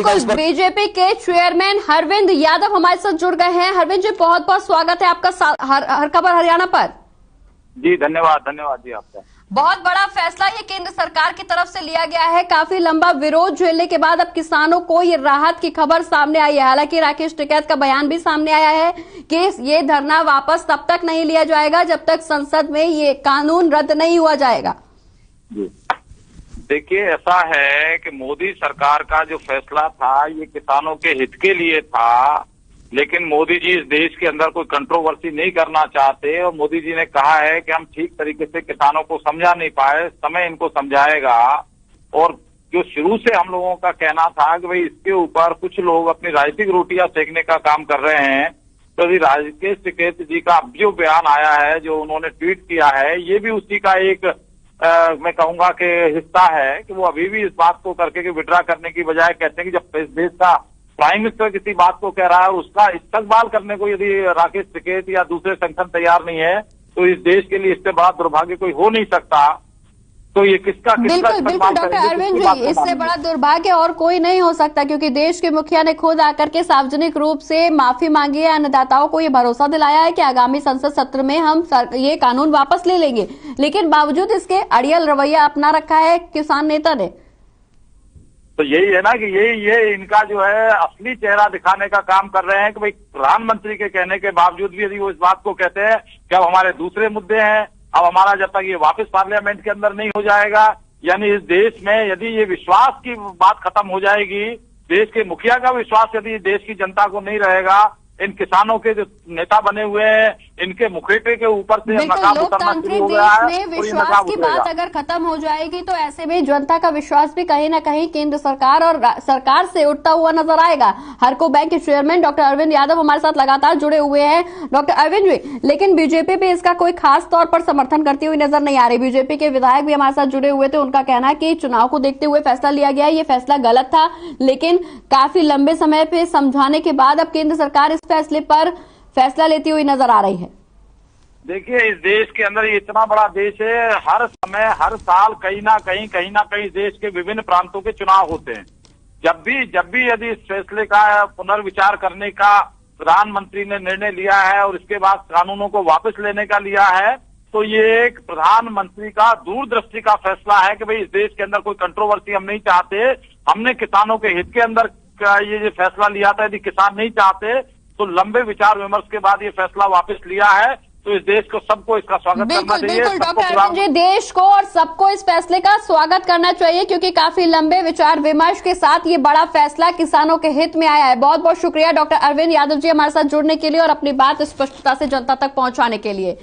बिल्कुल, बीजेपी के चेयरमैन हरविंद यादव हमारे साथ जुड़ गए हैं। हरविंद जी, बहुत बहुत स्वागत है आपका हर खबर हरियाणा पर। जी धन्यवाद जी आपका। बहुत बड़ा फैसला ये केंद्र सरकार की तरफ से लिया गया है। काफी लंबा विरोध झेलने के बाद अब किसानों को ये राहत की खबर सामने आई है। हालांकि राकेश टिकैत का बयान भी सामने आया है कि ये धरना वापस तब तक नहीं लिया जाएगा जब तक संसद में ये कानून रद्द नहीं हुआ जाएगा। देखिए, ऐसा है कि मोदी सरकार का जो फैसला था ये किसानों के हित के लिए था, लेकिन मोदी जी इस देश के अंदर कोई कंट्रोवर्सी नहीं करना चाहते और मोदी जी ने कहा है कि हम ठीक तरीके से किसानों को समझा नहीं पाए, समय इनको समझाएगा। और जो शुरू से हम लोगों का कहना था कि भाई इसके ऊपर कुछ लोग अपनी राजनीतिक रोटियां सेकने का काम कर रहे हैं, तो अभी राकेश टिकैत जी का अब जो बयान आया है, जो उन्होंने ट्वीट किया है, ये भी उसी का एक मैं कहूंगा कि हिस्सा है कि वो अभी भी इस बात को करके कि विड्रा करने की बजाय कहते हैं कि जब इस देश का प्राइम मिनिस्टर किसी बात को कह रहा है और उसका इस्तकबाल करने को यदि राकेश टिकैत या दूसरे संगठन तैयार नहीं है, तो इस देश के लिए इससे बड़ा दुर्भाग्य कोई हो नहीं सकता। तो ये किसका बिल्कुल डॉक्टर अरविंद जी, इससे बड़ा दुर्भाग्य और कोई नहीं हो सकता, क्योंकि देश के मुखिया ने खुद आकर के सार्वजनिक रूप से माफी मांगी है। अन्नदाताओं को ये भरोसा दिलाया है कि आगामी संसद सत्र में हम ये कानून वापस ले लेंगे, लेकिन बावजूद इसके अड़ियल रवैया अपना रखा है किसान नेता ने। तो यही है ना कि ये इनका जो है असली चेहरा दिखाने का काम कर रहे हैं कि भाई प्रधानमंत्री के कहने के बावजूद भी यदि वो इस बात को कहते हैं कि अब हमारे दूसरे मुद्दे हैं, अब हमारा जब तक ये वापस पार्लियामेंट के अंदर नहीं हो जाएगा, यानी इस देश में यदि ये विश्वास की बात खत्म हो जाएगी, देश के मुखिया का विश्वास यदि देश की जनता को नहीं रहेगा, इन किसानों के जो नेता बने हुए हैं इनके मुखड़े के ऊपर से नकाब उतरना शुरू हो गया है। विश्वास की बात अगर खत्म हो जाएगी तो ऐसे में जनता का विश्वास भी कहीं ना कहीं केंद्र सरकार और सरकार से उठता हुआ नजर आएगा। हरको बैंक के चेयरमैन डॉक्टर अरविंद यादव हमारे साथ लगातार जुड़े हुए हैं। डॉक्टर अरविंद जी, लेकिन बीजेपी भी इसका कोई खास तौर पर समर्थन करती हुई नजर नहीं आ रही। बीजेपी के विधायक भी हमारे साथ जुड़े हुए थे, उनका कहना है कि चुनाव को देखते हुए फैसला लिया गया, ये फैसला गलत था, लेकिन काफी लंबे समय पे समझाने के बाद अब केंद्र सरकार इस फैसले पर फैसला लेती हुई नजर आ रही है। देखिए, इस देश के अंदर ये इतना बड़ा देश है, हर समय हर साल कहीं ना कहीं देश के विभिन्न प्रांतों के चुनाव होते हैं। जब भी यदि इस फैसले का पुनर्विचार करने का प्रधानमंत्री ने निर्णय लिया है और इसके बाद कानूनों को वापस लेने का लिया है, तो ये एक प्रधानमंत्री का दूरदृष्टि का फैसला है कि भाई इस देश के अंदर कोई कंट्रोवर्सी हम नहीं चाहते। हमने किसानों के हित के अंदर ये जो फैसला लिया था, यदि किसान नहीं चाहते तो लंबे विचार विमर्श के बाद ये फैसला वापस लिया है। तो इस देश को सबको इसका स्वागत करना चाहिए। बिल्कुल डॉक्टर अरविंद जी, देश को और सबको इस फैसले का स्वागत करना चाहिए, क्योंकि काफी लंबे विचार विमर्श के साथ ये बड़ा फैसला किसानों के हित में आया है। बहुत बहुत शुक्रिया डॉक्टर अरविंद यादव जी हमारे साथ जुड़ने के लिए और अपनी बात स्पष्टता से जनता तक पहुंचाने के लिए।